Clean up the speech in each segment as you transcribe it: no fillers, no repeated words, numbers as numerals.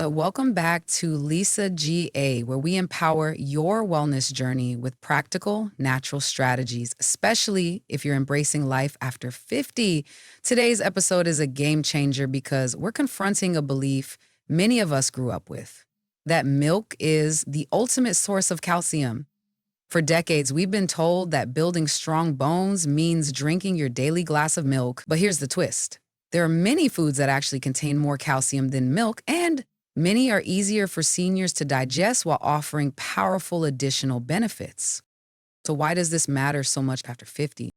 Welcome back to Lisa GA, where we empower your wellness journey with practical, natural strategies, especially if you're embracing life after 50. Today's episode is a game changer because we're confronting a belief many of us grew up with that milk is the ultimate source of calcium. For decades, we've been told that building strong bones means drinking your daily glass of milk. But here's the twist: there are many foods that actually contain more calcium than milk, and many are easier for seniors to digest while offering powerful additional benefits. So, why does this matter so much after 50?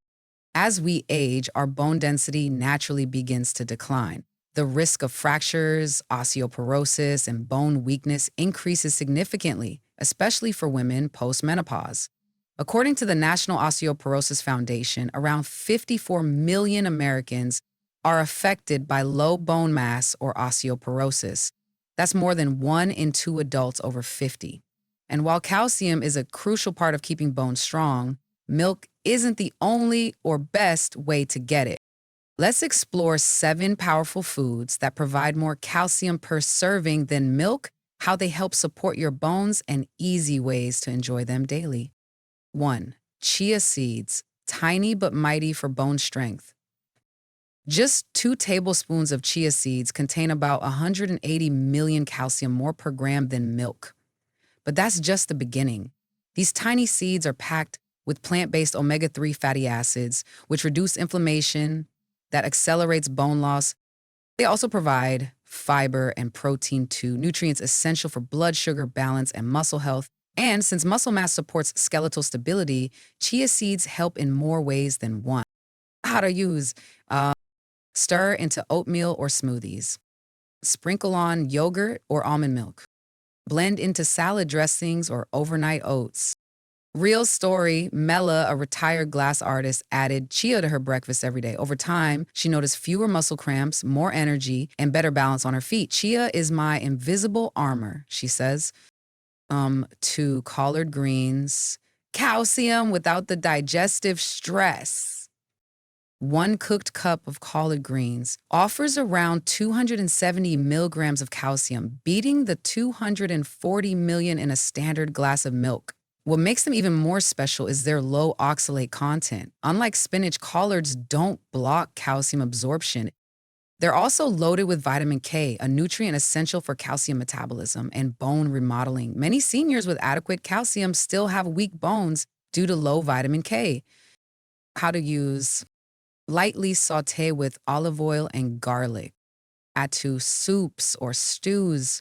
As we age, our bone density naturally begins to decline. The risk of fractures, osteoporosis, and bone weakness increases significantly, especially for women post-menopause. According to the National Osteoporosis Foundation, around 54 million Americans are affected by low bone mass or osteoporosis. That's more than 1 in 2 adults over 50. And while calcium is a crucial part of keeping bones strong, milk isn't the only or best way to get it. Let's explore 7 powerful foods that provide more calcium per serving than milk, how they help support your bones, and easy ways to enjoy them daily. 1. Chia seeds, tiny but mighty for bone strength. Just 2 tablespoons of chia seeds contain about 180 million calcium more per gram than milk. But that's just the beginning. These tiny seeds are packed with plant-based omega-3 fatty acids, which reduce inflammation, that accelerates bone loss. They also provide fiber and protein too, nutrients essential for blood sugar balance and muscle health. And since muscle mass supports skeletal stability, chia seeds help in more ways than one. How to use: stir into oatmeal or smoothies. Sprinkle on yogurt or almond milk. Blend into salad dressings or overnight oats. Real story: Mela, a retired glass artist, added chia to her breakfast every day. Over time, she noticed fewer muscle cramps, more energy, and better balance on her feet. Chia is my invisible armor, she says. 2 collard greens. Calcium without the digestive stress. 1 cooked cup of collard greens offers around 270 milligrams of calcium, beating the 240 million in a standard glass of milk. What makes them even more special is their low oxalate content. Unlike spinach, collards don't block calcium absorption. They're also loaded with vitamin K, a nutrient essential for calcium metabolism and bone remodeling. Many seniors with adequate calcium still have weak bones due to low vitamin K. How to use: lightly saute with olive oil and garlic. Add to soups or stews,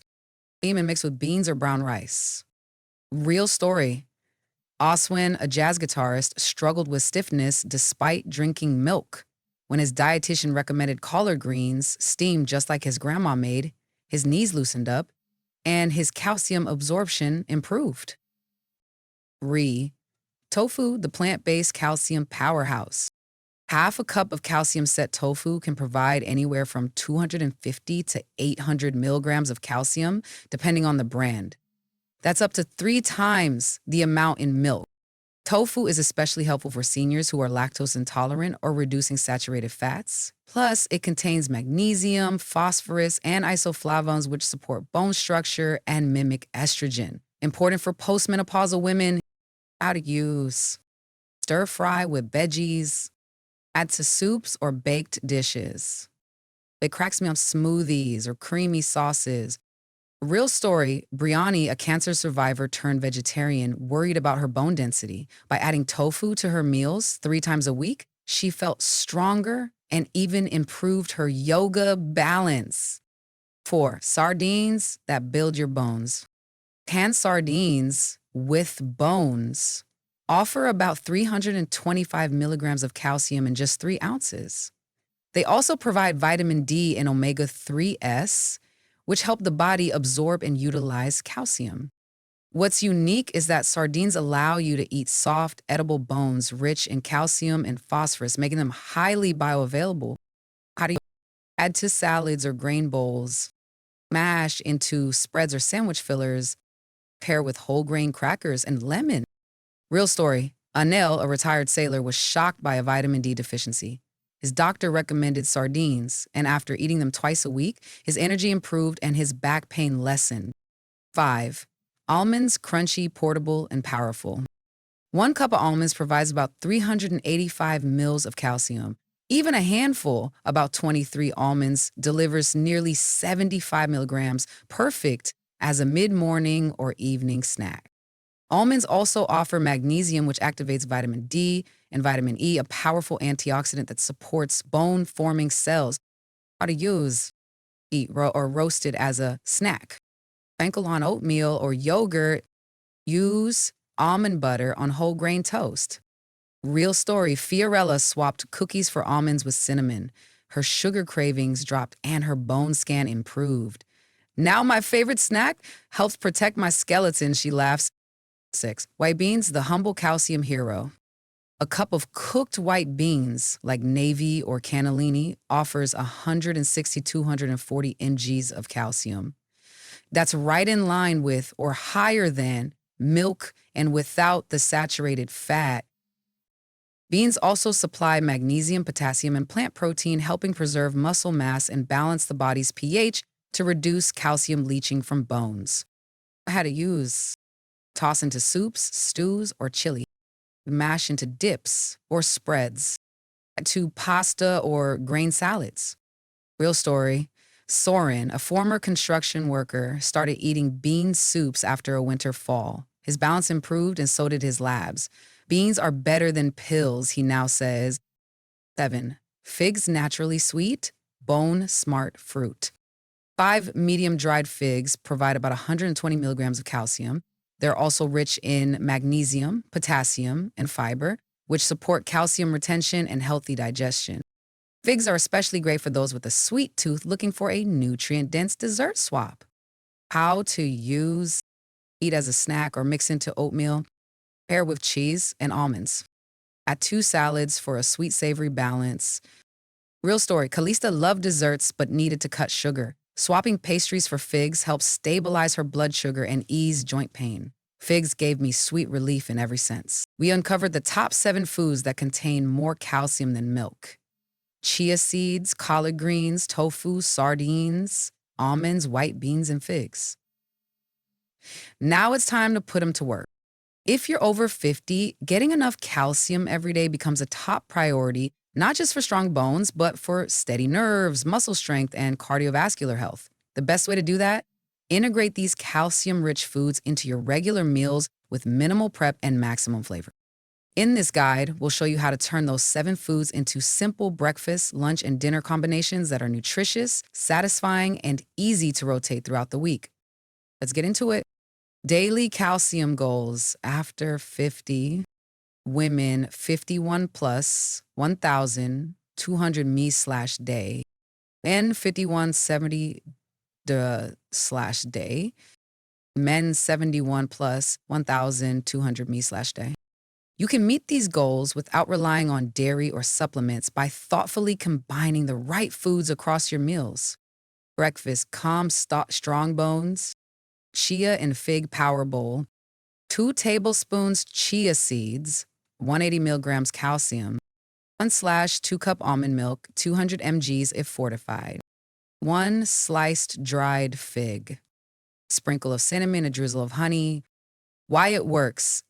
even mix with beans or brown rice. Real story: Oswin, a jazz guitarist, struggled with stiffness despite drinking milk. When his dietitian recommended collard greens, steamed just like his grandma made, his knees loosened up, and his calcium absorption improved. Tofu, the plant-based calcium powerhouse. Half a cup of calcium-set tofu can provide anywhere from 250 to 800 milligrams of calcium, depending on the brand. That's up to 3 times the amount in milk. Tofu is especially helpful for seniors who are lactose intolerant or reducing saturated fats. Plus, it contains magnesium, phosphorus, and isoflavones, which support bone structure and mimic estrogen. Important for postmenopausal women. How to use: stir fry with veggies. Add to soups or baked dishes. It cracks me up: smoothies or creamy sauces. Real story: Briani, a cancer survivor turned vegetarian, worried about her bone density. By adding tofu to her meals 3 times a week, she felt stronger and even improved her yoga balance. 4. Sardines that build your bones. Canned sardines with bones offer about 325 milligrams of calcium in just 3 ounces. They also provide vitamin D and omega-3s, which help the body absorb and utilize calcium. What's unique is that sardines allow you to eat soft, edible bones rich in calcium and phosphorus, making them highly bioavailable. How do you add to salads or grain bowls? Mash into spreads or sandwich fillers. Pair with whole grain crackers and lemon. Real story: Anil, a retired sailor, was shocked by a vitamin D deficiency. His doctor recommended sardines, and after eating them twice a week, his energy improved and his back pain lessened. 5. Almonds, crunchy, portable, and powerful. 1 cup of almonds provides about 385 mils of calcium. Even a handful, about 23 almonds, delivers nearly 75 milligrams, perfect as a mid-morning or evening snack. Almonds also offer magnesium, which activates vitamin D and vitamin E, a powerful antioxidant that supports bone-forming cells. How to use, eat, or roast it as a snack. Sprinkle on oatmeal or yogurt. Use almond butter on whole grain toast. Real story, Fiorella swapped cookies for almonds with cinnamon. Her sugar cravings dropped and her bone scan improved. Now my favorite snack helps protect my skeleton, she laughs. 6. White beans, the humble calcium hero. A cup of cooked white beans, like navy or cannellini, offers 160 to 240 mgs of calcium. That's right in line with or higher than milk and without the saturated fat. Beans also supply magnesium, potassium, and plant protein, helping preserve muscle mass and balance the body's pH to reduce calcium leaching from bones. How to use: toss into soups, stews, or chili. Mash into dips or spreads. Add to pasta or grain salads. Real story. Soren, a former construction worker, started eating bean soups after a winter fall. His balance improved and so did his labs. Beans are better than pills, he now says. 7. Figs naturally sweet, bone smart fruit. 5 medium dried figs provide about 120 milligrams of calcium. They're also rich in magnesium, potassium, and fiber, which support calcium retention and healthy digestion. Figs are especially great for those with a sweet tooth looking for a nutrient-dense dessert swap. How to use: eat as a snack or mix into oatmeal. Pair with cheese and almonds. Add 2 salads for a sweet-savory balance. Real story, Calista loved desserts but needed to cut sugar. Swapping pastries for figs helped stabilize her blood sugar and ease joint pain. Figs gave me sweet relief in every sense. We uncovered the top 7 foods that contain more calcium than milk: chia seeds, collard greens, tofu, sardines, almonds, white beans, and figs. Now it's time to put them to work. If you're over 50, getting enough calcium every day becomes a top priority, not just for strong bones, but for steady nerves, muscle strength, and cardiovascular health. The best way to do that? Integrate these calcium-rich foods into your regular meals with minimal prep and maximum flavor. In this guide, we'll show you how to turn those 7 foods into simple breakfast, lunch, and dinner combinations that are nutritious, satisfying, and easy to rotate throughout the week. Let's get into it. Daily calcium goals after 50. Women 51 plus, 1,200 me/day. Men 5170 day. Men 71 plus, 1,200 me/day. You can meet these goals without relying on dairy or supplements by thoughtfully combining the right foods across your meals. Breakfast, strong bones, chia and fig power bowl, 2 tablespoons chia seeds, 180 milligrams calcium, 1/2 cup almond milk, 200 mgs if fortified, 1 sliced dried fig, sprinkle of cinnamon, a drizzle of honey. Why it works: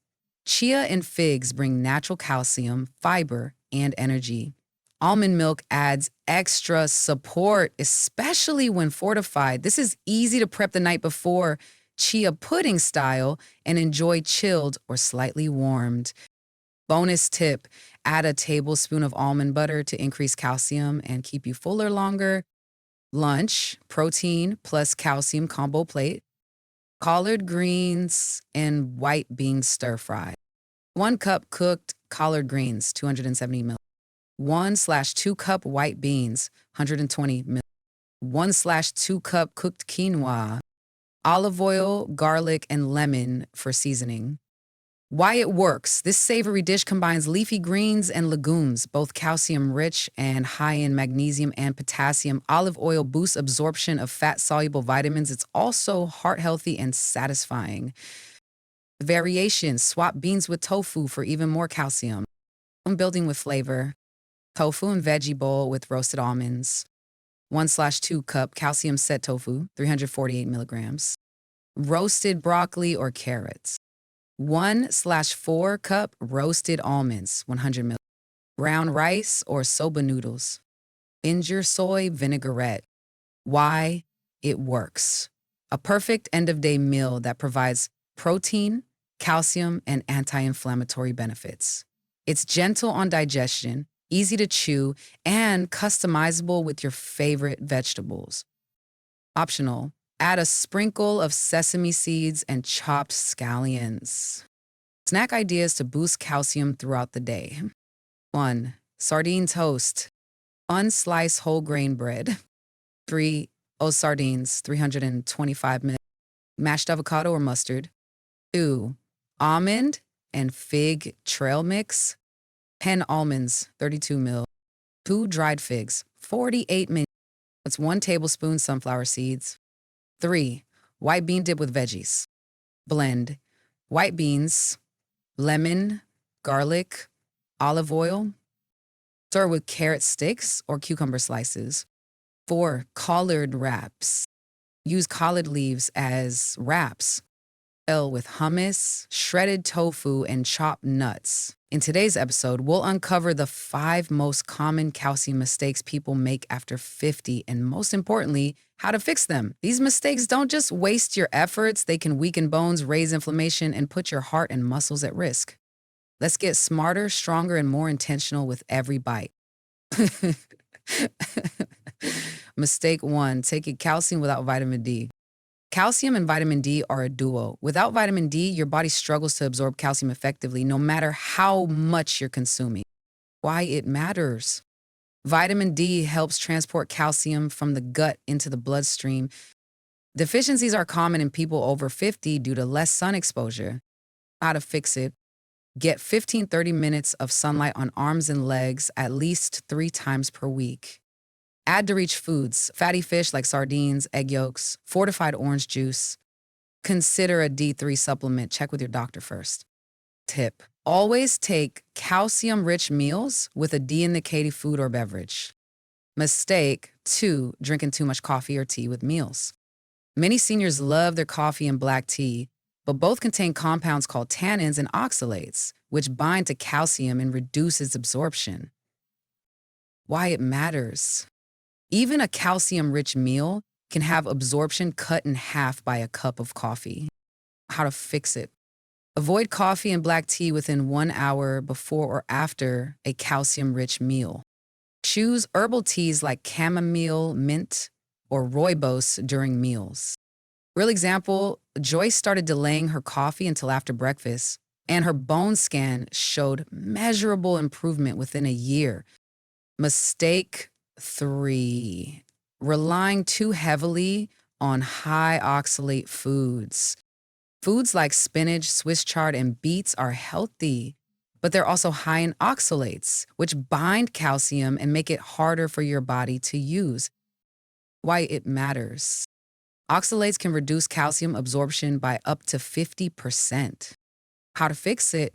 chia and figs bring natural calcium, fiber, and energy. Almond milk adds extra support, especially when fortified. This is easy to prep the night before, chia pudding style, and enjoy chilled or slightly warmed. Bonus tip: add a tablespoon of almond butter to increase calcium and keep you fuller longer. Lunch, protein plus calcium combo plate, collard greens and white beans stir fry. 1 cup cooked collard greens, 270 ml. 1/2 cup white beans, 120 ml. 1/2 cup cooked quinoa. Olive oil, garlic, and lemon for seasoning. Why it works: this savory dish combines leafy greens and legumes, both calcium-rich and high in magnesium and potassium. Olive oil boosts absorption of fat-soluble vitamins. It's also heart-healthy and satisfying. Variations: swap beans with tofu for even more calcium. Building with flavor. Tofu and veggie bowl with roasted almonds. 1/2 cup calcium set tofu, 348 milligrams. Roasted broccoli or carrots. 1/4 cup roasted almonds, 100 mil. Brown rice or soba noodles. Injure soy vinaigrette. Why it works. A perfect end-of-day meal that provides protein, calcium, and anti-inflammatory benefits. It's gentle on digestion, easy to chew, and customizable with your favorite vegetables. Optional, add a sprinkle of sesame seeds and chopped scallions. Snack ideas to boost calcium throughout the day. 1. Sardine toast. Unsliced whole grain bread. 3. Sardines, 325 ml. Mashed avocado or mustard. 2. Almond and fig trail mix. 10 almonds, 32 ml. 2 dried figs, 48 ml. That's 1 tablespoon sunflower seeds. 3. White bean dip with veggies. Blend white beans, lemon, garlic, olive oil. Stir with carrot sticks or cucumber slices. 4. Collard wraps. Use collard leaves as wraps. With hummus, shredded tofu, and chopped nuts. In today's episode, we'll uncover the 5 most common calcium mistakes people make after 50, and most importantly, how to fix them. These mistakes don't just waste your efforts, they can weaken bones, raise inflammation, and put your heart and muscles at risk. Let's get smarter, stronger, and more intentional with every bite. Mistake 1, taking calcium without vitamin D. Calcium and vitamin D are a duo. Without vitamin D, your body struggles to absorb calcium effectively, no matter how much you're consuming. Why it matters. Vitamin D helps transport calcium from the gut into the bloodstream. Deficiencies are common in people over 50 due to less sun exposure. How to fix it. Get 15-30 minutes of sunlight on arms and legs at least 3 times per week. Add to rich foods, fatty fish like sardines, egg yolks, fortified orange juice. Consider a D3 supplement. Check with your doctor first. Tip: always take calcium-rich meals with a D-indicated food or beverage. Mistake 2, drinking too much coffee or tea with meals. Many seniors love their coffee and black tea, but both contain compounds called tannins and oxalates, which bind to calcium and reduce its absorption. Why it matters. Even a calcium-rich meal can have absorption cut in half by a cup of coffee. How to fix it. Avoid coffee and black tea within 1 hour before or after a calcium-rich meal. Choose herbal teas like chamomile, mint, or rooibos during meals. Real example, Joyce started delaying her coffee until after breakfast, and her bone scan showed measurable improvement within a year. Mistake 3, relying too heavily on high oxalate foods. Foods like spinach, Swiss chard, and beets are healthy, but they're also high in oxalates, which bind calcium and make it harder for your body to use. Why it matters. Oxalates can reduce calcium absorption by up to 50%. How to fix it.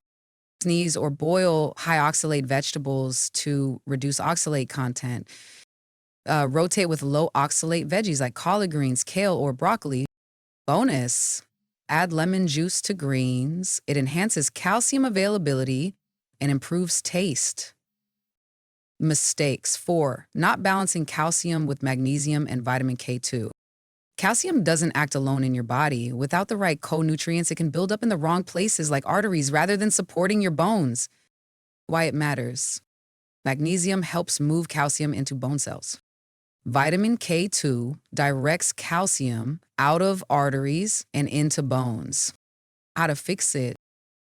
Sneeze or boil high oxalate vegetables to reduce oxalate content. Rotate with low oxalate veggies like collard greens, kale, or broccoli. Bonus, add lemon juice to greens. It enhances calcium availability and improves taste. Mistakes 4, not balancing calcium with magnesium and vitamin K2. Calcium doesn't act alone in your body. Without the right co-nutrients, it can build up in the wrong places like arteries rather than supporting your bones. Why it matters. Magnesium helps move calcium into bone cells. Vitamin K2 directs calcium out of arteries and into bones. How to fix it.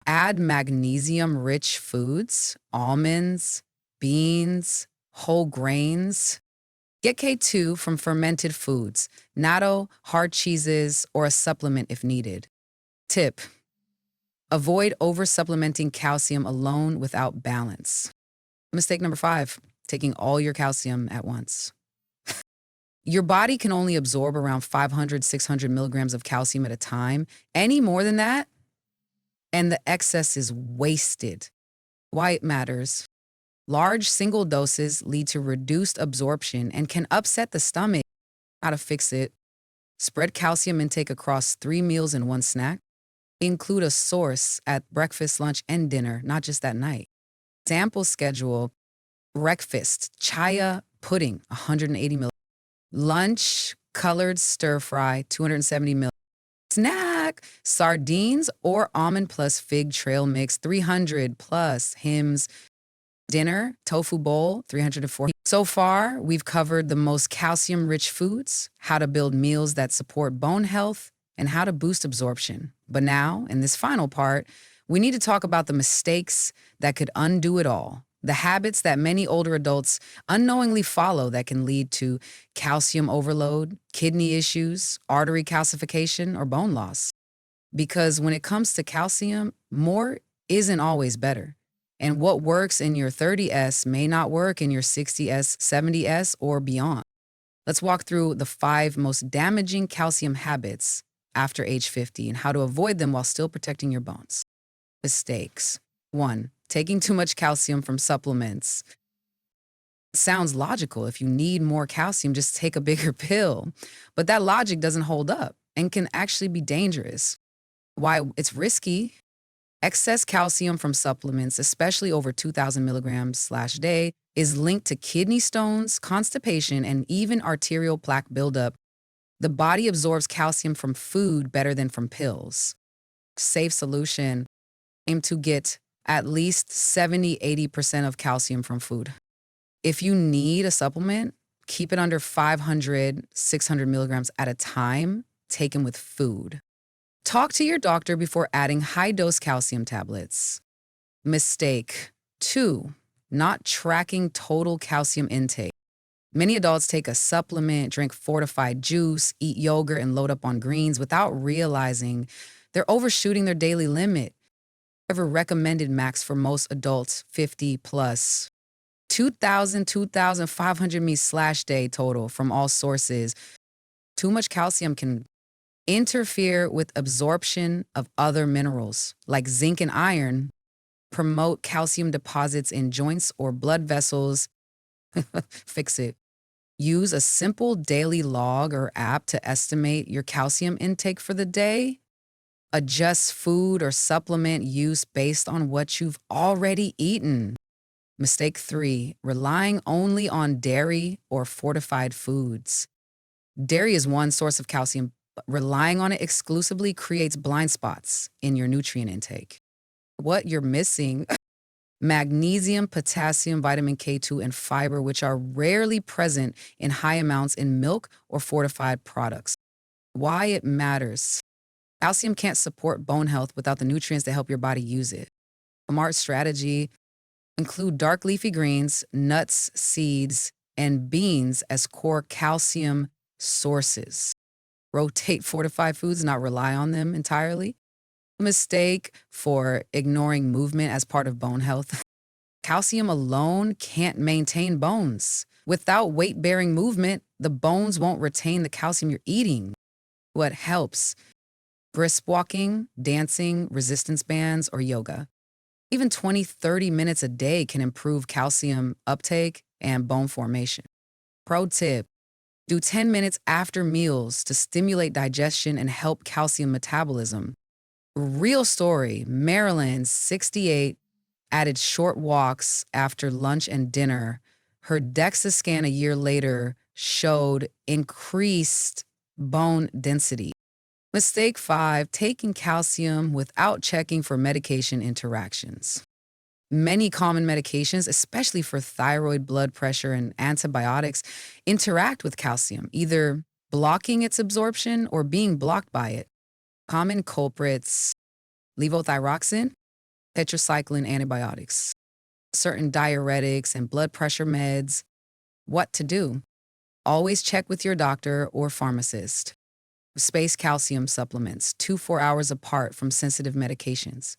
Add magnesium-rich foods, almonds, beans, whole grains. Get K2 from fermented foods, natto, hard cheeses, or a supplement if needed. Tip: avoid over-supplementing calcium alone without balance. Mistake number 5, taking all your calcium at once. Your body can only absorb around 500-600 milligrams of calcium at a time. Any more than that, and the excess is wasted. Why it matters. Large single doses lead to reduced absorption and can upset the stomach. How to fix it? Spread calcium intake across 3 meals and one snack. Include a source at breakfast, lunch, and dinner, not just at night. Sample schedule: breakfast, chaya pudding, 180 mil. Lunch, colored stir fry, 270 mil. Snack, sardines or almond plus fig trail mix, 300 plus hymns. Dinner, tofu bowl, 340. So far, we've covered the most calcium rich foods, how to build meals that support bone health, and how to boost absorption. But now, in this final part, we need to talk about the mistakes that could undo it all. The habits that many older adults unknowingly follow that can lead to calcium overload, kidney issues, artery calcification, or bone loss. Because when it comes to calcium, more isn't always better. And what works in your 30S may not work in your 60S, 70S, or beyond. Let's walk through the 5 most damaging calcium habits after age 50 and how to avoid them while still protecting your bones. Mistakes. 1. Taking too much calcium from supplements. Sounds logical. If you need more calcium, just take a bigger pill. But that logic doesn't hold up and can actually be dangerous. Why it's risky: excess calcium from supplements, especially over 2,000 milligrams/day, is linked to kidney stones, constipation, and even arterial plaque buildup. The body absorbs calcium from food better than from pills. Safe solution: aim to get at least 70-80% of calcium from food. If you need a supplement, keep it under 500-600 milligrams at a time, taken with food. Talk to your doctor before adding high-dose calcium tablets. Mistake 2. Not tracking total calcium intake. Many adults take a supplement, drink fortified juice, eat yogurt, and load up on greens without realizing they're overshooting their daily limit. Ever recommended max for most adults 50 plus. 2,500 mg/day total from all sources. Too much calcium can interfere with absorption of other minerals like zinc and iron, promote calcium deposits in joints or blood vessels. Fix it. Use a simple daily log or app to estimate your calcium intake for the day. Adjust food or supplement use based on what you've already eaten. Mistake 3. Relying only on dairy or fortified foods. Dairy is one source of calcium, but relying on it exclusively creates blind spots in your nutrient intake. What you're missing: magnesium, potassium, vitamin K2, and fiber, which are rarely present in high amounts in milk or fortified products. Why it matters: calcium can't support bone health without the nutrients that help your body use it. Smart strategy: include dark leafy greens, nuts, seeds, and beans as core calcium sources. Rotate fortified foods, not rely on them entirely. Mistake 4. Ignoring movement as part of bone health. Calcium alone can't maintain bones. Without weight-bearing movement, the bones won't retain the calcium you're eating. What helps? Brisk walking, dancing, resistance bands, or yoga. Even 20-30 minutes a day can improve calcium uptake and bone formation. Pro tip: do 10 minutes after meals to stimulate digestion and help calcium metabolism. Real story: Marilyn, 68, added short walks after lunch and dinner. Her DEXA scan a year later showed increased bone density. Mistake 5. Taking calcium without checking for medication interactions. Many common medications, especially for thyroid, blood pressure, and antibiotics, interact with calcium, either blocking its absorption or being blocked by it. Common culprits: levothyroxine, tetracycline antibiotics, certain diuretics, and blood pressure meds. What to do? Always check with your doctor or pharmacist. Space calcium supplements, 2-4 hours apart from sensitive medications.